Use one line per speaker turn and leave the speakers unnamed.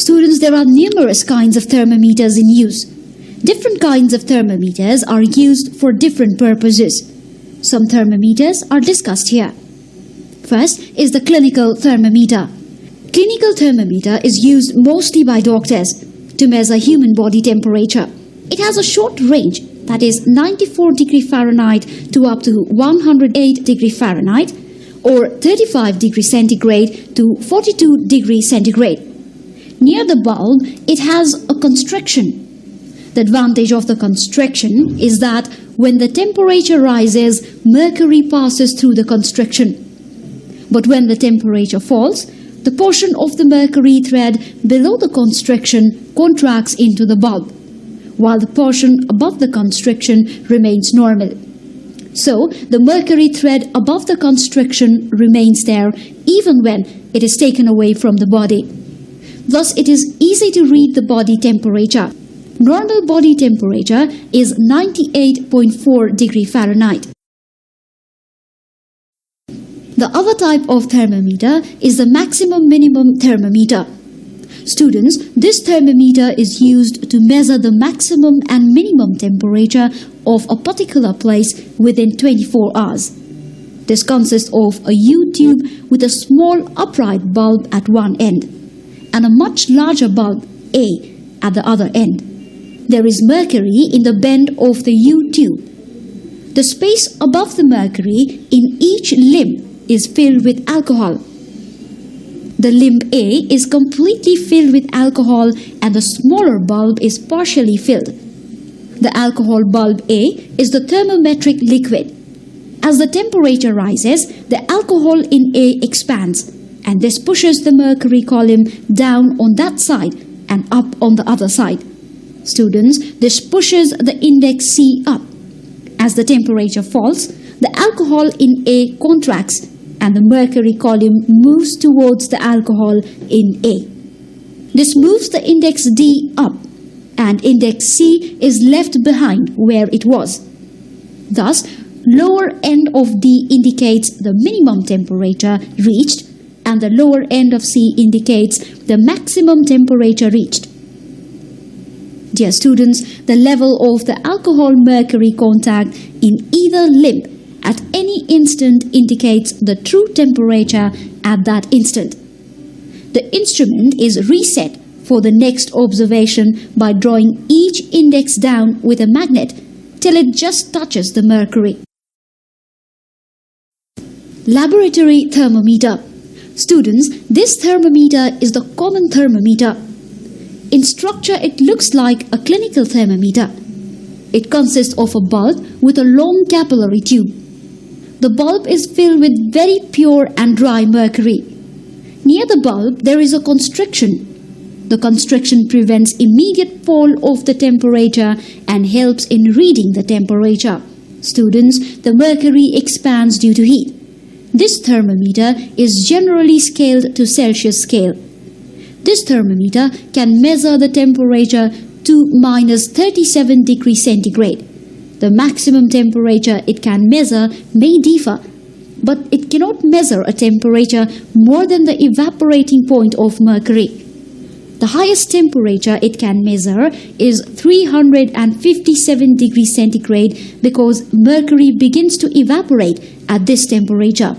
Students, there are numerous kinds of thermometers in use. Different kinds of thermometers are used for different purposes. Some thermometers are discussed here. First is the clinical thermometer. Clinical thermometer is used mostly by doctors to measure human body temperature. It has a short range, that is 94 degree Fahrenheit to up to 108 degree Fahrenheit, or 35 degree centigrade to 42 degree centigrade. Near the bulb, it has a constriction. The advantage of the constriction is that when the temperature rises, mercury passes through the constriction. But when the temperature falls, the portion of the mercury thread below the constriction contracts into the bulb, while the portion above the constriction remains normal. So, the mercury thread above the constriction remains there even when it is taken away from the body. Thus, it is easy to read the body temperature. Normal body temperature is 98.4 degree Fahrenheit. The other type of thermometer is the maximum-minimum thermometer. Students, this thermometer is used to measure the maximum and minimum temperature of a particular place within 24 hours. This consists of a U-tube with a small upright bulb at one end and a much larger bulb, A, at the other end. There is mercury in the bend of the U-tube. The space above the mercury in each limb is filled with alcohol. The limb A is completely filled with alcohol and the smaller bulb is partially filled. The alcohol bulb A is the thermometric liquid. As the temperature rises, the alcohol in A expands, and this pushes the mercury column down on that side and up on the other side. Students, this pushes the index C up. As the temperature falls, the alcohol in A contracts and the mercury column moves towards the alcohol in A. This moves the index D up, and index C is left behind where it was. Thus, lower end of D indicates the minimum temperature reached, and the lower end of C indicates the maximum temperature reached. Dear students, the level of the alcohol-mercury contact in either limb at any instant indicates the true temperature at that instant. The instrument is reset for the next observation by drawing each index down with a magnet till it just touches the mercury. Laboratory thermometer. Students, this thermometer is the common thermometer. In structure, it looks like a clinical thermometer. It consists of a bulb with a long capillary tube. The bulb is filled with very pure and dry mercury. Near the bulb, there is a constriction. The constriction prevents immediate fall of the temperature and helps in reading the temperature. Students, the mercury expands due to heat. This thermometer is generally scaled to Celsius scale. This thermometer can measure the temperature to minus 37 degrees centigrade. The maximum temperature it can measure may differ, but it cannot measure a temperature more than the evaporating point of mercury. The highest temperature it can measure is 357 degrees centigrade because mercury begins to evaporate at this temperature.